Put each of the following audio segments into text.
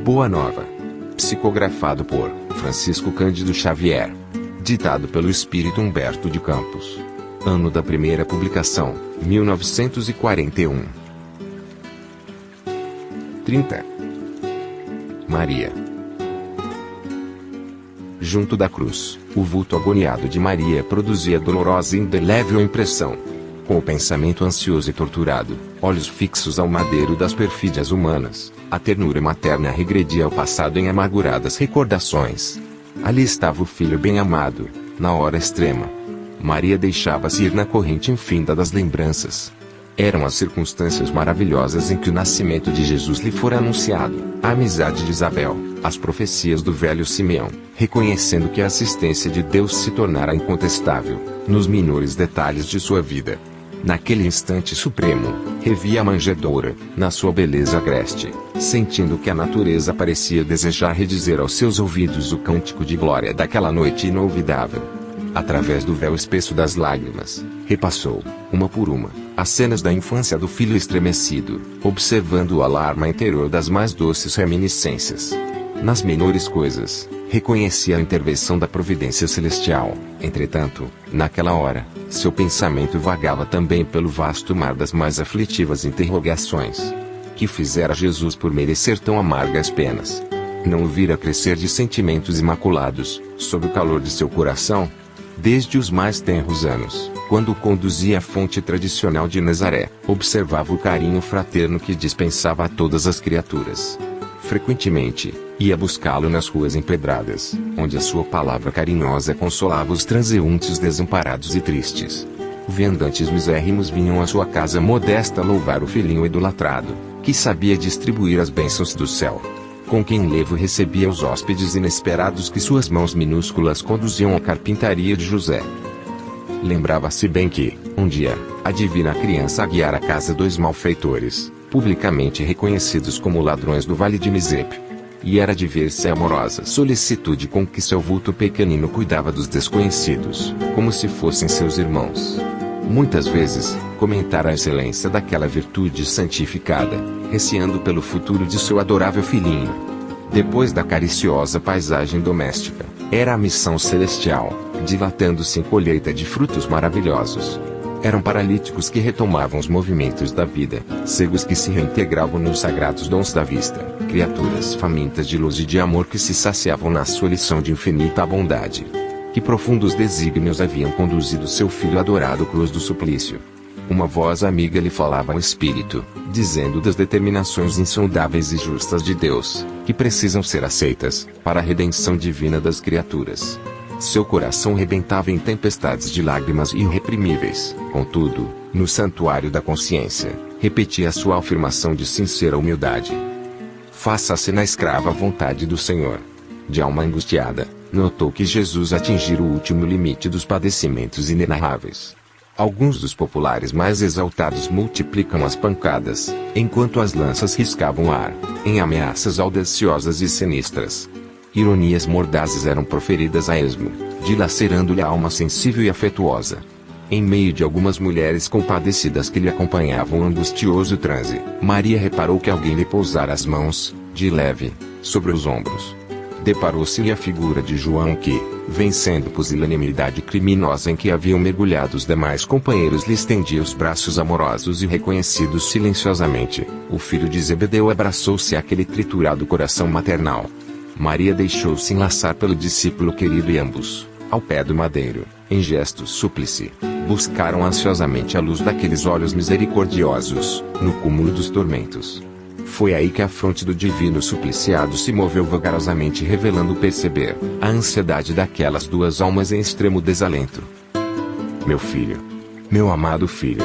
Boa Nova. Psicografado por Francisco Cândido Xavier. Ditado pelo Espírito Humberto de Campos. Ano da primeira publicação, 1941. 30. Maria. Junto da cruz, o vulto agoniado de Maria produzia dolorosa e indelével impressão. Com o pensamento ansioso e torturado, olhos fixos ao madeiro das perfídias humanas, a ternura materna regredia ao passado em amarguradas recordações. Ali estava o filho bem-amado, na hora extrema. Maria deixava-se ir na corrente infinda das lembranças. Eram as circunstâncias maravilhosas em que o nascimento de Jesus lhe fora anunciado, a amizade de Isabel, as profecias do velho Simeão, reconhecendo que a assistência de Deus se tornara incontestável, nos menores detalhes de sua vida. Naquele instante supremo, revia a manjedoura, na sua beleza agreste, sentindo que a natureza parecia desejar redizer aos seus ouvidos o cântico de glória daquela noite inolvidável. Através do véu espesso das lágrimas, repassou, uma por uma, as cenas da infância do filho estremecido, observando o alarma interior das mais doces reminiscências. Nas menores coisas, reconhecia a intervenção da providência celestial. Entretanto, naquela hora, seu pensamento vagava também pelo vasto mar das mais aflitivas interrogações. Que fizera Jesus por merecer tão amargas penas? Não o vira crescer de sentimentos imaculados, sob o calor de seu coração? Desde os mais tenros anos, quando o conduzia à fonte tradicional de Nazaré, observava o carinho fraterno que dispensava a todas as criaturas. Frequentemente, ia buscá-lo nas ruas empedradas, onde a sua palavra carinhosa consolava os transeuntes desamparados e tristes. Viandantes misérrimos vinham à sua casa modesta louvar o filhinho idolatrado, que sabia distribuir as bênçãos do céu. Com que enlevo recebia os hóspedes inesperados que suas mãos minúsculas conduziam à carpintaria de José. Lembrava-se bem que, um dia, a divina criança guiara à casa dois malfeitores, publicamente reconhecidos como ladrões do Vale de Misepe. E era de ver-se a amorosa solicitude com que seu vulto pequenino cuidava dos desconhecidos, como se fossem seus irmãos. Muitas vezes, comentara a excelência daquela virtude santificada, receando pelo futuro de seu adorável filhinho. Depois da cariciosa paisagem doméstica, era a missão celestial, dilatando-se em colheita de frutos maravilhosos. Eram paralíticos que retomavam os movimentos da vida, cegos que se reintegravam nos sagrados dons da vista, criaturas famintas de luz e de amor que se saciavam na sua lição de infinita bondade. Que profundos desígnios haviam conduzido seu filho adorado à cruz do suplício. Uma voz amiga lhe falava ao espírito, dizendo das determinações insondáveis e justas de Deus, que precisam ser aceitas, para a redenção divina das criaturas. Seu coração rebentava em tempestades de lágrimas irreprimíveis. Contudo, no santuário da consciência, repetia a sua afirmação de sincera humildade. Faça-se na escrava vontade do Senhor. De alma angustiada, notou que Jesus atingira o último limite dos padecimentos inenarráveis. Alguns dos populares mais exaltados multiplicam as pancadas, enquanto as lanças riscavam o ar, em ameaças audaciosas e sinistras. Ironias mordazes eram proferidas a esmo, dilacerando-lhe a alma sensível e afetuosa. Em meio de algumas mulheres compadecidas que lhe acompanhavam o angustioso transe, Maria reparou que alguém lhe pousara as mãos, de leve, sobre os ombros. Deparou-se-lhe a figura de João que, vencendo a pusilanimidade criminosa em que haviam mergulhado os demais companheiros, lhe estendia os braços amorosos e reconhecidos silenciosamente. O filho de Zebedeu abraçou-se àquele triturado coração maternal. Maria deixou-se enlaçar pelo discípulo querido e ambos, ao pé do madeiro, em gesto súplice, buscaram ansiosamente a luz daqueles olhos misericordiosos, no cúmulo dos tormentos. Foi aí que a fronte do divino supliciado se moveu vagarosamente, revelando perceber a ansiedade daquelas duas almas em extremo desalento. Meu filho! Meu amado filho!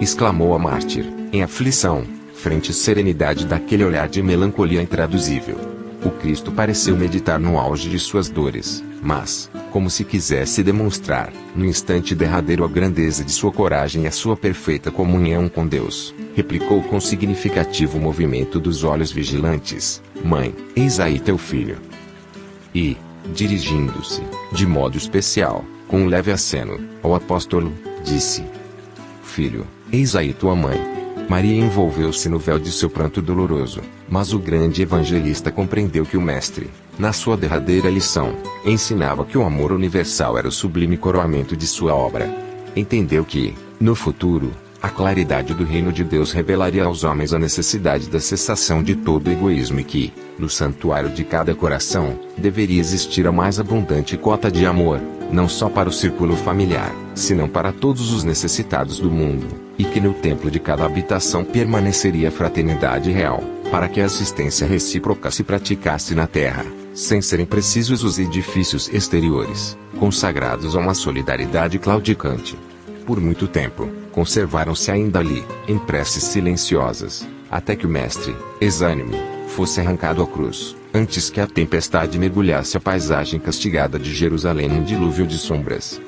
Exclamou a mártir, em aflição, frente à serenidade daquele olhar de melancolia intraduzível. O Cristo pareceu meditar no auge de suas dores, mas, como se quisesse demonstrar, no instante derradeiro a grandeza de sua coragem e a sua perfeita comunhão com Deus, replicou com significativo movimento dos olhos vigilantes: Mãe, eis aí teu filho. E, dirigindo-se, de modo especial, com um leve aceno, ao apóstolo, disse: Filho, eis aí tua mãe. Maria envolveu-se no véu de seu pranto doloroso, mas o grande evangelista compreendeu que o Mestre, na sua derradeira lição, ensinava que o amor universal era o sublime coroamento de sua obra. Entendeu que, no futuro, a claridade do reino de Deus revelaria aos homens a necessidade da cessação de todo egoísmo e que, no santuário de cada coração, deveria existir a mais abundante cota de amor, não só para o círculo familiar, senão para todos os necessitados do mundo, e que no templo de cada habitação permaneceria a fraternidade real, para que a assistência recíproca se praticasse na terra, sem serem precisos os edifícios exteriores, consagrados a uma solidariedade claudicante. Por muito tempo, conservaram-se ainda ali, em preces silenciosas, até que o Mestre, exânime, fosse arrancado à cruz, antes que a tempestade mergulhasse a paisagem castigada de Jerusalém num dilúvio de sombras.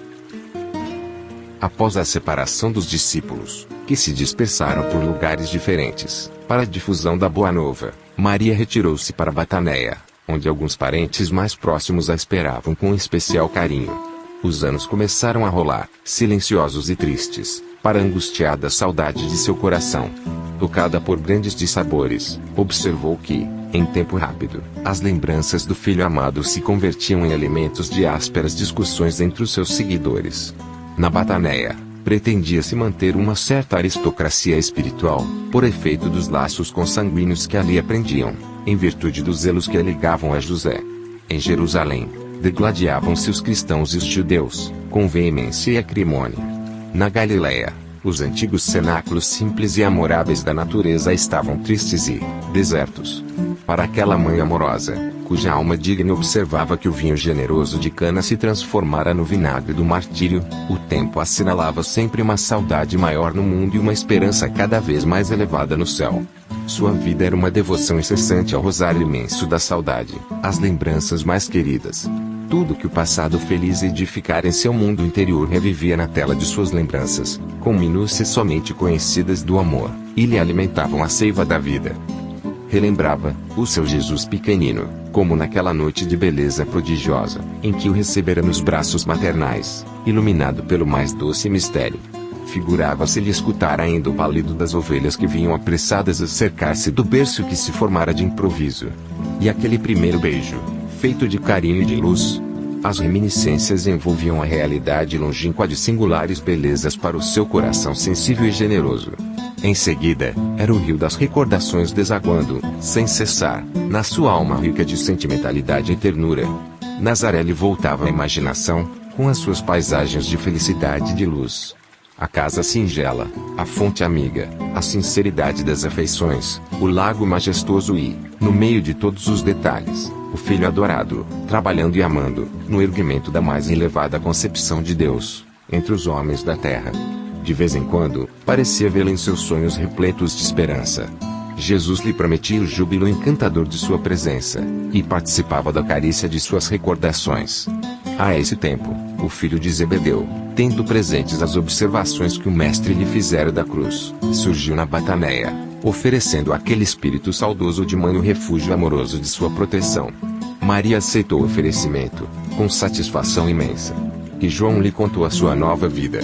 Após a separação dos discípulos, que se dispersaram por lugares diferentes, para a difusão da Boa Nova, Maria retirou-se para Bataneia, onde alguns parentes mais próximos a esperavam com especial carinho. Os anos começaram a rolar, silenciosos e tristes, para a angustiada saudade de seu coração. Tocada por grandes dissabores, observou que, em tempo rápido, as lembranças do filho amado se convertiam em elementos de ásperas discussões entre os seus seguidores. Na Bataneia, pretendia-se manter uma certa aristocracia espiritual, por efeito dos laços consanguíneos que ali aprendiam, em virtude dos zelos que a ligavam a José. Em Jerusalém, degladiavam-se os cristãos e os judeus, com veemência e acrimônia. Na Galileia, os antigos cenáculos simples e amoráveis da natureza estavam tristes e desertos. Para aquela mãe amorosa, cuja alma digna observava que o vinho generoso de Cana se transformara no vinagre do martírio, o tempo assinalava sempre uma saudade maior no mundo e uma esperança cada vez mais elevada no céu. Sua vida era uma devoção incessante ao rosário imenso da saudade, às lembranças mais queridas. Tudo que o passado feliz edificara em seu mundo interior revivia na tela de suas lembranças, com minúcias somente conhecidas do amor, e lhe alimentavam a seiva da vida. Relembrava o seu Jesus pequenino, como naquela noite de beleza prodigiosa, em que o recebera nos braços maternais, iluminado pelo mais doce mistério. Figurava-se-lhe escutar ainda o balido das ovelhas que vinham apressadas a cercar-se do berço que se formara de improviso. E aquele primeiro beijo, feito de carinho e de luz. As reminiscências envolviam a realidade longínqua de singulares belezas para o seu coração sensível e generoso. Em seguida, era o rio das recordações desaguando, sem cessar, na sua alma rica de sentimentalidade e ternura. Nazaré lhe voltava à imaginação, com as suas paisagens de felicidade e de luz. A casa singela, a fonte amiga, a sinceridade das afeições, o lago majestoso e, no meio de todos os detalhes, o filho adorado, trabalhando e amando, no erguimento da mais elevada concepção de Deus, entre os homens da terra. De vez em quando, parecia vê-la em seus sonhos repletos de esperança. Jesus lhe prometia o júbilo encantador de sua presença, e participava da carícia de suas recordações. A esse tempo, o filho de Zebedeu, tendo presentes as observações que o mestre lhe fizera da cruz, surgiu na Bataneia, oferecendo àquele espírito saudoso de mãe o refúgio amoroso de sua proteção. Maria aceitou o oferecimento, com satisfação imensa. E João lhe contou a sua nova vida.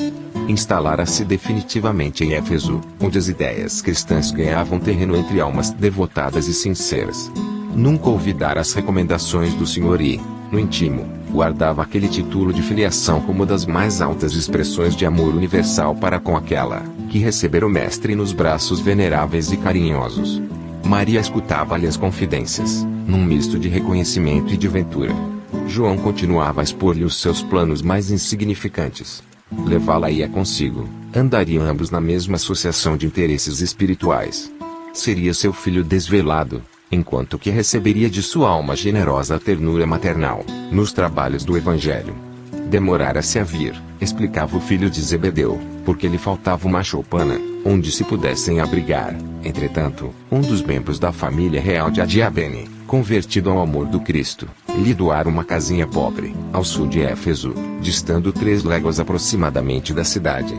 Instalara-se definitivamente em Éfeso, onde as ideias cristãs ganhavam terreno entre almas devotadas e sinceras. Nunca olvidara as recomendações do Senhor e, no íntimo, guardava aquele título de filiação como das mais altas expressões de amor universal para com aquela, que recebera o Mestre nos braços veneráveis e carinhosos. Maria escutava-lhe as confidências, num misto de reconhecimento e de ventura. João continuava a expor-lhe os seus planos mais insignificantes. Levá-la-ia consigo, andariam ambos na mesma associação de interesses espirituais. Seria seu filho desvelado, enquanto que receberia de sua alma generosa a ternura maternal, nos trabalhos do Evangelho. Demorara-se a vir, explicava o filho de Zebedeu, porque lhe faltava uma choupana, onde se pudessem abrigar. Entretanto, um dos membros da família real de Adiabene, convertido ao amor do Cristo, lhe doara uma casinha pobre, ao sul de Éfeso, distando 3 léguas aproximadamente da cidade.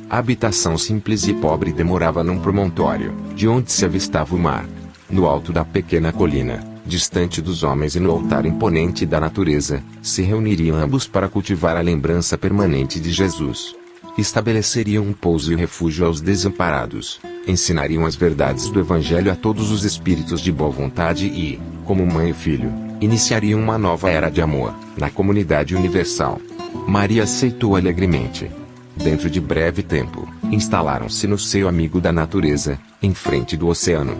A habitação simples e pobre demorava num promontório, de onde se avistava o mar. No alto da pequena colina, distante dos homens e no altar imponente da natureza, se reuniriam ambos para cultivar a lembrança permanente de Jesus. Estabeleceriam um pouso e refúgio aos desamparados, ensinariam as verdades do Evangelho a todos os espíritos de boa vontade e, como mãe e filho, iniciariam uma nova era de amor, na comunidade universal. Maria aceitou alegremente. Dentro de breve tempo, instalaram-se no seio amigo da natureza, em frente do oceano.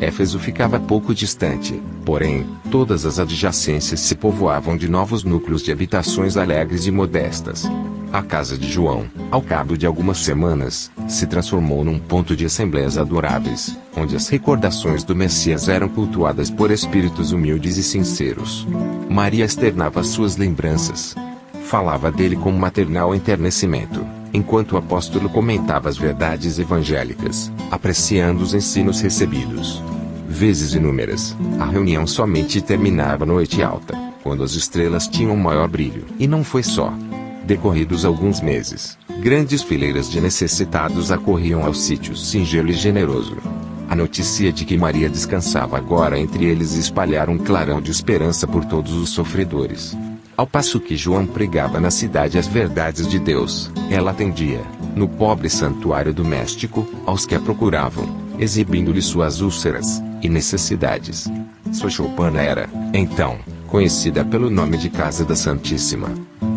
Éfeso ficava pouco distante, porém, todas as adjacências se povoavam de novos núcleos de habitações alegres e modestas. A casa de João, ao cabo de algumas semanas, se transformou num ponto de assembleias adoráveis, onde as recordações do Messias eram cultuadas por espíritos humildes e sinceros. Maria externava suas lembranças. Falava dele com maternal enternecimento, enquanto o apóstolo comentava as verdades evangélicas, apreciando os ensinos recebidos. Vezes inúmeras, a reunião somente terminava à noite alta, quando as estrelas tinham maior brilho. E não foi só. Decorridos alguns meses, grandes fileiras de necessitados acorriam ao sítio singelo e generoso. A notícia de que Maria descansava agora entre eles espalhara um clarão de esperança por todos os sofredores. Ao passo que João pregava na cidade as verdades de Deus, ela atendia, no pobre santuário doméstico, aos que a procuravam, exibindo-lhe suas úlceras e necessidades. Sua choupana era, então, conhecida pelo nome de Casa da Santíssima.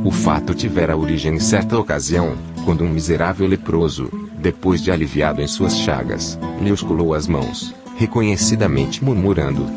O fato tivera origem em certa ocasião, quando um miserável leproso, depois de aliviado em suas chagas, lhe osculou as mãos, reconhecidamente murmurando: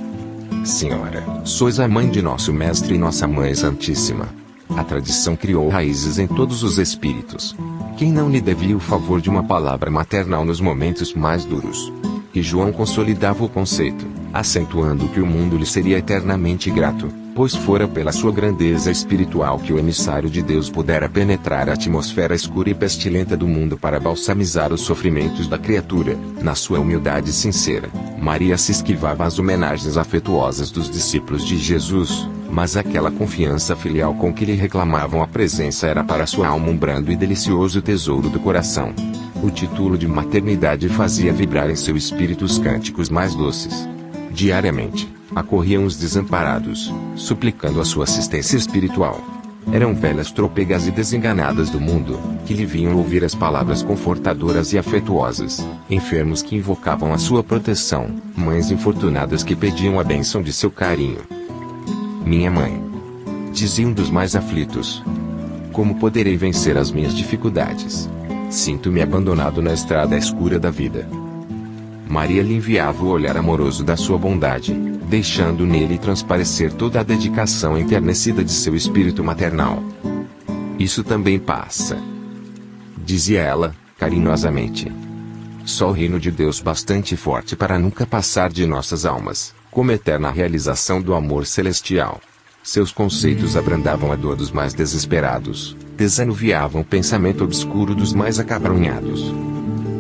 Senhora, sois a mãe de nosso Mestre e nossa Mãe Santíssima. A tradição criou raízes em todos os espíritos. Quem não lhe devia o favor de uma palavra maternal nos momentos mais duros? E João consolidava o conceito, acentuando que o mundo lhe seria eternamente grato, pois fora pela sua grandeza espiritual que o emissário de Deus pudera penetrar a atmosfera escura e pestilenta do mundo para balsamizar os sofrimentos da criatura. Na sua humildade sincera, Maria se esquivava às homenagens afetuosas dos discípulos de Jesus, mas aquela confiança filial com que lhe reclamavam a presença era para sua alma um brando e delicioso tesouro do coração. O título de maternidade fazia vibrar em seu espírito os cânticos mais doces. Diariamente, acorriam os desamparados, suplicando a sua assistência espiritual. Eram velhas tropegas e desenganadas do mundo, que lhe vinham ouvir as palavras confortadoras e afetuosas, enfermos que invocavam a sua proteção, mães infortunadas que pediam a bênção de seu carinho. Minha mãe, dizia um dos mais aflitos, como poderei vencer as minhas dificuldades? Sinto-me abandonado na estrada escura da vida. Maria lhe enviava o olhar amoroso da sua bondade, deixando nele transparecer toda a dedicação enternecida de seu espírito maternal. Isso também passa, dizia ela, carinhosamente. Só o reino de Deus bastante forte para nunca passar de nossas almas, como eterna realização do amor celestial. Seus conceitos abrandavam a dor dos mais desesperados, desanuviavam o pensamento obscuro dos mais acabrunhados.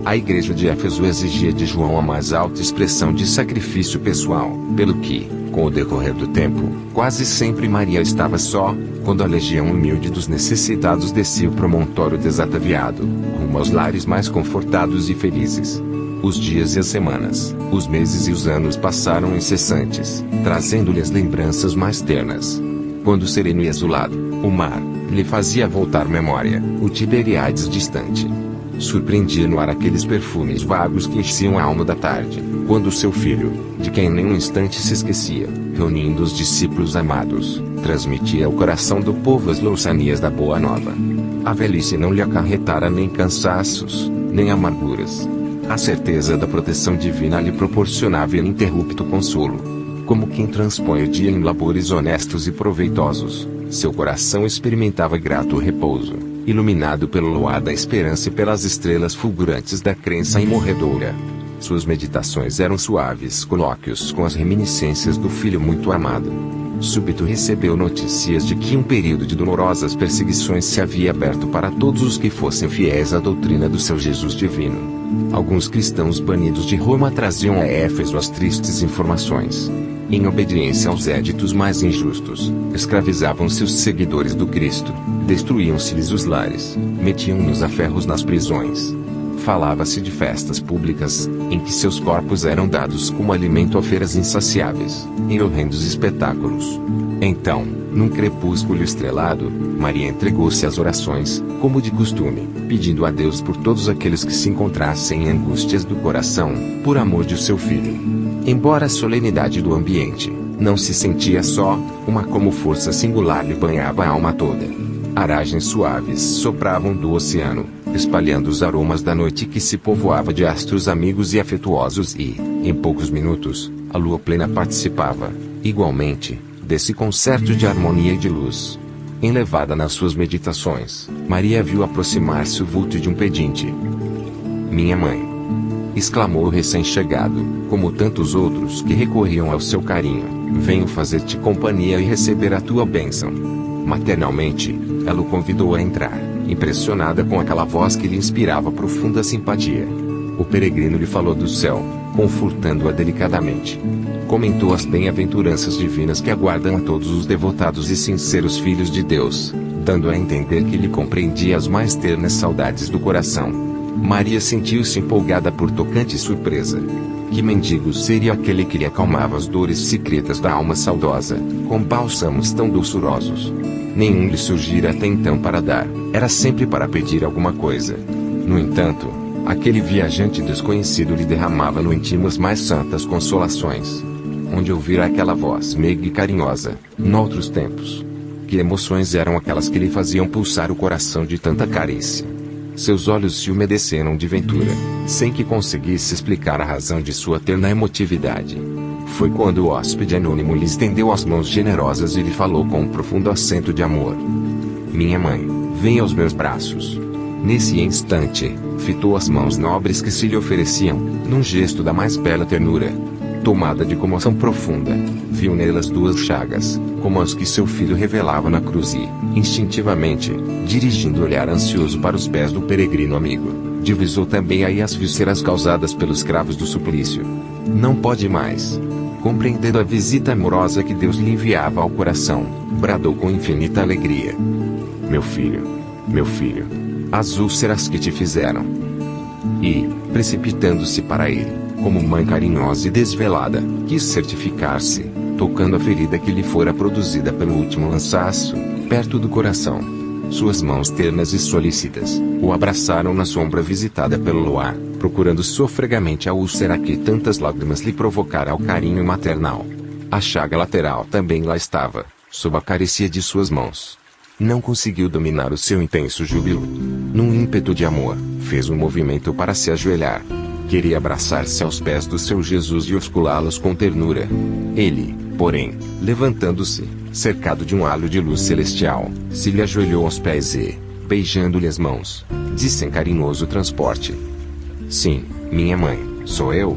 A igreja de Éfeso exigia de João a mais alta expressão de sacrifício pessoal, pelo que, com o decorrer do tempo, quase sempre Maria estava só, quando a legião humilde dos necessitados descia o promontório desataviado, rumo aos lares mais confortados e felizes. Os dias e as semanas, os meses e os anos passaram incessantes, trazendo-lhe as lembranças mais ternas. Quando sereno e azulado, o mar lhe fazia voltar memória, o Tiberíades distante. Surpreendia no ar aqueles perfumes vagos que enchiam a alma da tarde, quando seu filho, de quem nem um instante se esquecia, reunindo os discípulos amados, transmitia ao coração do povo as louçanias da Boa Nova. A velhice não lhe acarretara nem cansaços, nem amarguras. A certeza da proteção divina lhe proporcionava ininterrupto consolo. Como quem transpõe o dia em labores honestos e proveitosos, seu coração experimentava grato repouso, iluminado pelo luar da esperança e pelas estrelas fulgurantes da crença imorredoura. Suas meditações eram suaves colóquios com as reminiscências do filho muito amado. Súbito recebeu notícias de que um período de dolorosas perseguições se havia aberto para todos os que fossem fiéis à doutrina do seu Jesus divino. Alguns cristãos banidos de Roma traziam a Éfeso as tristes informações. Em obediência aos éditos mais injustos, escravizavam seus seguidores do Cristo, destruíam-se-lhes os lares, metiam-nos a ferros nas prisões. Falava-se de festas públicas, em que seus corpos eram dados como alimento a feras insaciáveis, em horrendos espetáculos. Então, Num crepúsculo estrelado, Maria entregou-se às orações, como de costume, pedindo a Deus por todos aqueles que se encontrassem em angústias do coração, por amor de seu filho. Embora a solenidade do ambiente não se sentia só, uma como força singular lhe banhava a alma toda. Aragens suaves sopravam do oceano, espalhando os aromas da noite que se povoava de astros amigos e afetuosos e, em poucos minutos, a lua plena participava, igualmente, desse concerto de harmonia e de luz. Enlevada nas suas meditações, Maria viu aproximar-se o vulto de um pedinte. "Minha mãe!" exclamou o recém-chegado, como tantos outros que recorriam ao seu carinho, "venho fazer-te companhia e receber a tua bênção." Maternalmente, ela o convidou a entrar, impressionada com aquela voz que lhe inspirava profunda simpatia. O peregrino lhe falou do céu, confortando-a delicadamente. Comentou as bem-aventuranças divinas que aguardam a todos os devotados e sinceros filhos de Deus, dando a entender que lhe compreendia as mais ternas saudades do coração. Maria sentiu-se empolgada por tocante surpresa. Que mendigo seria aquele que lhe acalmava as dores secretas da alma saudosa, com bálsamos tão doçurosos? Nenhum lhe surgira até então para dar, era sempre para pedir alguma coisa. No entanto, aquele viajante desconhecido lhe derramava no íntimo as mais santas consolações. Onde ouvira aquela voz meiga e carinhosa, noutros tempos? Que emoções eram aquelas que lhe faziam pulsar o coração de tanta carícia? Seus olhos se umedeceram de ventura, sem que conseguisse explicar a razão de sua terna emotividade. Foi quando o hóspede anônimo lhe estendeu as mãos generosas e lhe falou com um profundo acento de amor: "Minha mãe, venha aos meus braços." Nesse instante, fitou as mãos nobres que se lhe ofereciam, num gesto da mais bela ternura. Tomada de comoção profunda, viu nelas duas chagas, como as que seu filho revelava na cruz e, instintivamente, dirigindo o olhar ansioso para os pés do peregrino amigo, divisou também aí as vísceras causadas pelos cravos do suplício. Não pode mais. Compreendendo a visita amorosa que Deus lhe enviava ao coração, bradou com infinita alegria: meu filho, as úlceras que te fizeram." E, precipitando-se para ele, como mãe carinhosa e desvelada, quis certificar-se, tocando a ferida que lhe fora produzida pelo último lançaço, perto do coração. Suas mãos ternas e solícitas o abraçaram na sombra visitada pelo luar, procurando sofregamente a úlcera que tantas lágrimas lhe provocara ao carinho maternal. A chaga lateral também lá estava, sob a carícia de suas mãos. Não conseguiu dominar o seu intenso júbilo. Num ímpeto de amor, fez um movimento para se ajoelhar. Queria abraçar-se aos pés do seu Jesus e osculá-los com ternura. Ele, porém, levantando-se, cercado de um halo de luz celestial, se lhe ajoelhou aos pés e, beijando-lhe as mãos, disse em carinhoso transporte: "Sim, minha mãe, sou eu.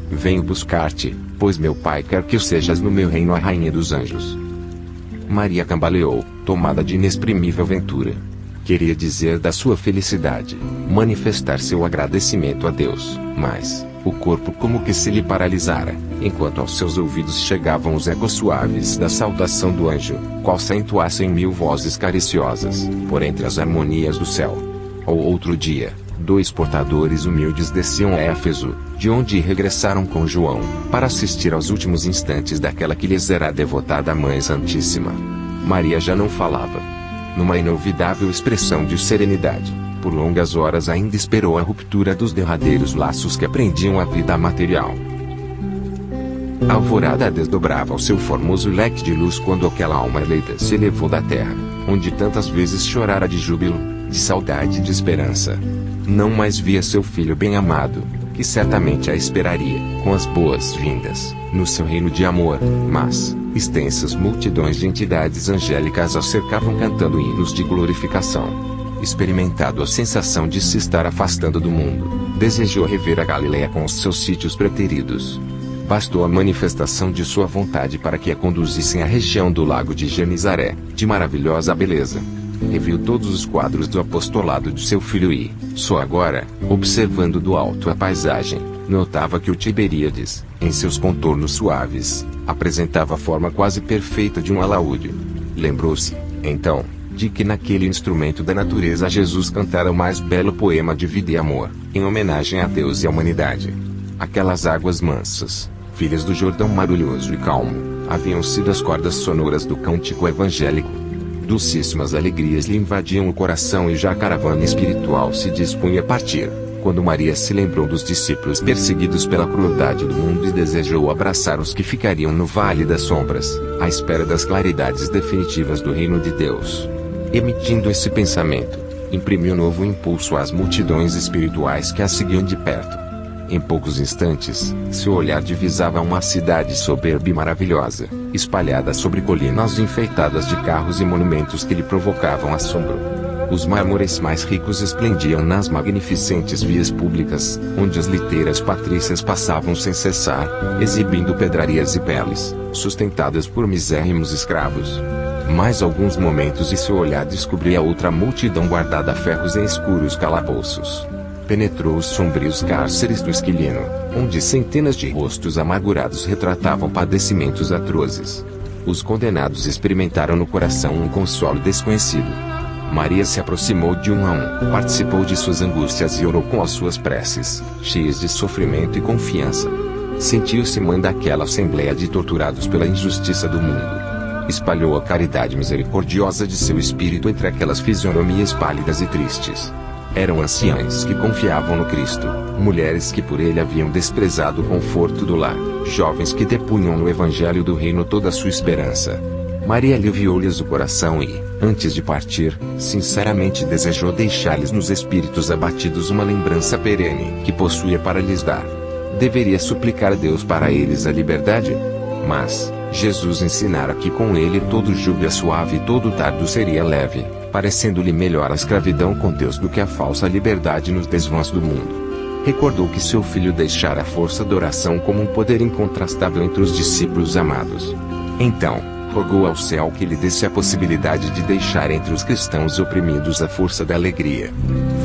Venho buscar-te, pois meu pai quer que sejas no meu reino a rainha dos anjos." Maria cambaleou, tomada de inexprimível ventura. Queria dizer da sua felicidade, manifestar seu agradecimento a Deus, mas, o corpo como que se lhe paralisara, enquanto aos seus ouvidos chegavam os ecos suaves da saudação do anjo, qual se entoassem mil vozes cariciosas, por entre as harmonias do céu. Ao outro dia, 2 portadores humildes desciam a Éfeso, de onde regressaram com João, para assistir aos últimos instantes daquela que lhes era devotada a Mãe Santíssima. Maria já não falava. Numa inolvidável expressão de serenidade, por longas horas ainda esperou a ruptura dos derradeiros laços que prendiam a vida material. A alvorada desdobrava o seu formoso leque de luz quando aquela alma eleita se elevou da terra, onde tantas vezes chorara de júbilo, de saudade e de esperança. Não mais via seu filho bem-amado, que certamente a esperaria, com as boas-vindas, no seu reino de amor, mas, extensas multidões de entidades angélicas a cercavam cantando hinos de glorificação. Experimentado a sensação de se estar afastando do mundo, desejou rever a Galileia com os seus sítios preteridos. Bastou a manifestação de sua vontade para que a conduzissem à região do lago de Genizaré, de maravilhosa beleza. Reviu todos os quadros do apostolado de seu filho e, só agora, observando do alto a paisagem, notava que o Tiberíades, em seus contornos suaves, apresentava a forma quase perfeita de um alaúde. Lembrou-se, então, de que naquele instrumento da natureza Jesus cantara o mais belo poema de vida e amor, em homenagem a Deus e à humanidade. Aquelas águas mansas, filhas do Jordão marulhoso e calmo, haviam sido as cordas sonoras do cântico evangélico. Dulcíssimas alegrias lhe invadiam o coração e já a caravana espiritual se dispunha a partir, quando Maria se lembrou dos discípulos perseguidos pela crueldade do mundo e desejou abraçar os que ficariam no vale das sombras, à espera das claridades definitivas do reino de Deus. Emitindo esse pensamento, imprimiu novo impulso às multidões espirituais que a seguiam de perto. Em poucos instantes, seu olhar divisava uma cidade soberba e maravilhosa, espalhada sobre colinas enfeitadas de carros e monumentos que lhe provocavam assombro. Os mármores mais ricos esplendiam nas magnificentes vias públicas, onde as liteiras patrícias passavam sem cessar, exibindo pedrarias e peles, sustentadas por misérrimos escravos. Mais alguns momentos e seu olhar descobria outra multidão guardada a ferros em escuros calabouços. Penetrou os sombrios cárceres do Esquilino, onde centenas de rostos amargurados retratavam padecimentos atrozes. Os condenados experimentaram no coração um consolo desconhecido. Maria se aproximou de um a um, participou de suas angústias e orou com as suas preces, cheias de sofrimento e confiança. Sentiu-se mãe daquela assembleia de torturados pela injustiça do mundo. Espalhou a caridade misericordiosa de seu espírito entre aquelas fisionomias pálidas e tristes. Eram anciães que confiavam no Cristo, mulheres que por ele haviam desprezado o conforto do lar, jovens que depunham no Evangelho do Reino toda a sua esperança. Maria aliviou-lhes o coração e, antes de partir, sinceramente desejou deixar-lhes nos espíritos abatidos uma lembrança perene que possuía para lhes dar. Deveria suplicar a Deus para eles a liberdade? Mas Jesus ensinara que com ele todo jugo é suave e todo dardo seria leve, parecendo-lhe melhor a escravidão com Deus do que a falsa liberdade nos desvãos do mundo. Recordou que seu filho deixara a força da oração como um poder incontrastável entre os discípulos amados. Então, rogou ao céu que lhe desse a possibilidade de deixar entre os cristãos oprimidos a força da alegria.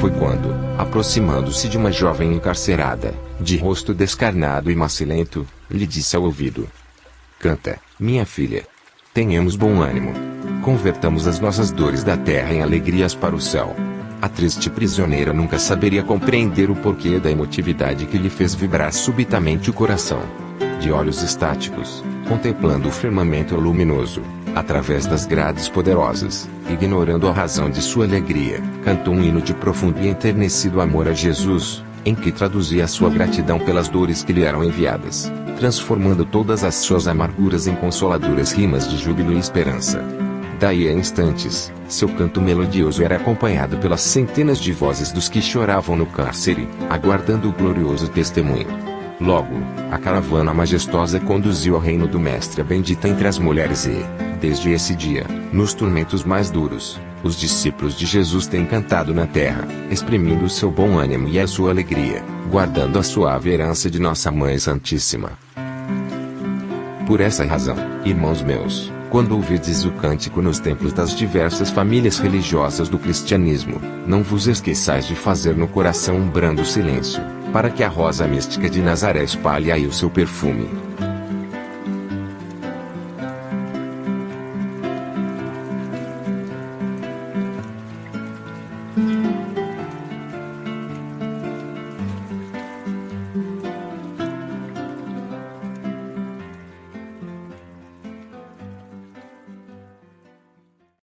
Foi quando, aproximando-se de uma jovem encarcerada, de rosto descarnado e macilento, lhe disse ao ouvido: "Canta, minha filha. Tenhamos bom ânimo. Convertamos as nossas dores da terra em alegrias para o céu." A triste prisioneira nunca saberia compreender o porquê da emotividade que lhe fez vibrar subitamente o coração. De olhos estáticos, contemplando o firmamento luminoso, através das grades poderosas, ignorando a razão de sua alegria, cantou um hino de profundo e enternecido amor a Jesus, em que traduzia a sua gratidão pelas dores que lhe eram enviadas, transformando todas as suas amarguras em consoladoras rimas de júbilo e esperança. Daí a instantes, seu canto melodioso era acompanhado pelas centenas de vozes dos que choravam no cárcere, aguardando o glorioso testemunho. Logo, a caravana majestosa conduziu ao reino do Mestre a bendita entre as mulheres e, desde esse dia, nos tormentos mais duros, os discípulos de Jesus têm cantado na terra, exprimindo o seu bom ânimo e a sua alegria, guardando a suave herança de Nossa Mãe Santíssima. Por essa razão, irmãos meus, quando ouvirdes o cântico nos templos das diversas famílias religiosas do cristianismo, não vos esqueçais de fazer no coração um brando silêncio, para que a rosa mística de Nazaré espalhe aí o seu perfume.